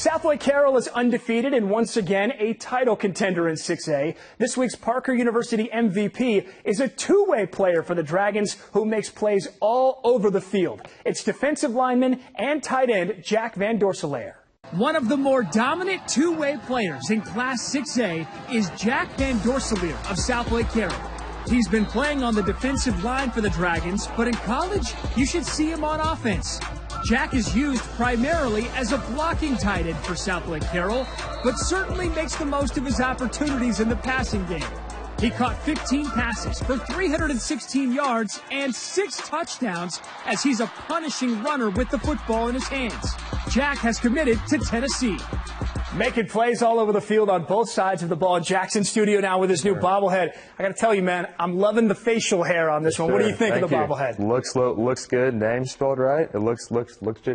Southlake Carroll is undefeated and once again a title contender in 6A. This week's Parker University MVP is a two-way player for the Dragons who makes plays all over the field. It's defensive lineman and tight end Jack Van Dorselear. One of the more dominant two-way players in Class 6A is Jack Van Dorselear of Southlake Carroll. He's been playing on the defensive line for the Dragons, but in college, you should see him on offense. Jack is used primarily as a blocking tight end for Southlake Carroll, but certainly makes the most of his opportunities in the passing game. He caught 15 passes for 316 yards and 6 touchdowns as he's a punishing runner with the football in his hands. Jack has committed to Tennessee. Making plays all over the field on both sides of the ball. Jackson studio now with his new bobblehead. I got to tell you, man, I'm loving the facial hair on this one. What do you think of the bobblehead? Looks good. Name spelled right. It looks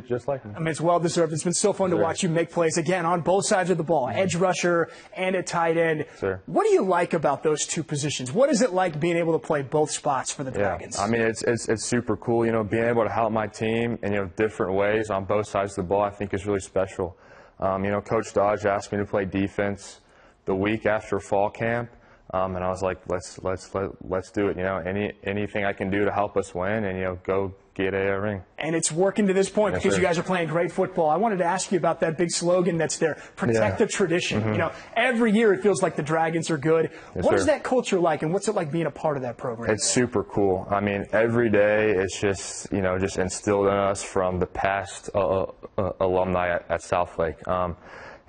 just like him. I mean, it's well deserved. It's been so fun to watch you make plays again on both sides of the ball, edge rusher and a tight end. What do you like about those two positions? What is it like being able to play both spots for the Dragons? I mean, it's super cool. You know, being able to help my team in different ways on both sides of the ball, I think is really special. Coach Dodge asked me to play defense the week after fall camp, and I was like, let's do it. Anything I can do to help us win, and go get a ring. And it's working to this point because you guys are playing great football. I wanted to ask you about that big slogan that's there: protect the tradition. Every year it feels like the Dragons are good. What is that culture like, and what's it like being a part of that program? It's super cool. I mean, every day it's just just instilled in us from the past alumni at Southlake.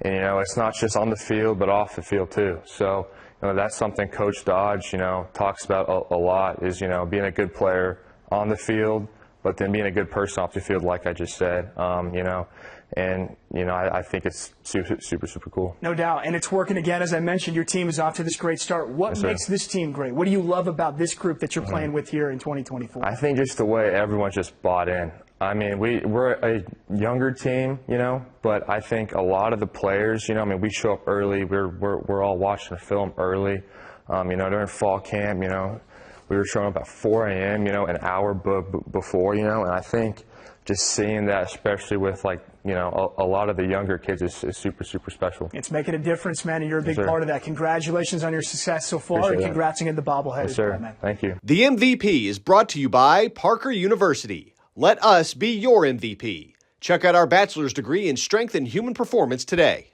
And it's not just on the field, but off the field too. So that's something Coach Dodge talks about a lot, is being a good player on the field, but then being a good person off the field, like I just said. I think it's super cool. No doubt, and it's working again. As I mentioned, your team is off to this great start. What makes this team great? What do you love about this group that you're playing with here in 2024? I think just the way everyone's just bought in. I mean, we're a younger team, but I think a lot of the players, we show up early. We're all watching the film early. During fall camp, we were showing up at 4 a.m., an hour before, and I think just seeing that, especially with a lot of the younger kids, is super special. It's making a difference, man, and you're a big part of that. Congratulations on your success so far, and congrats again to the bobblehead. Yes, sir. Man. Thank you. The MVP is brought to you by Parker University. Let us be your MVP. Check out our bachelor's degree in strength and human performance today.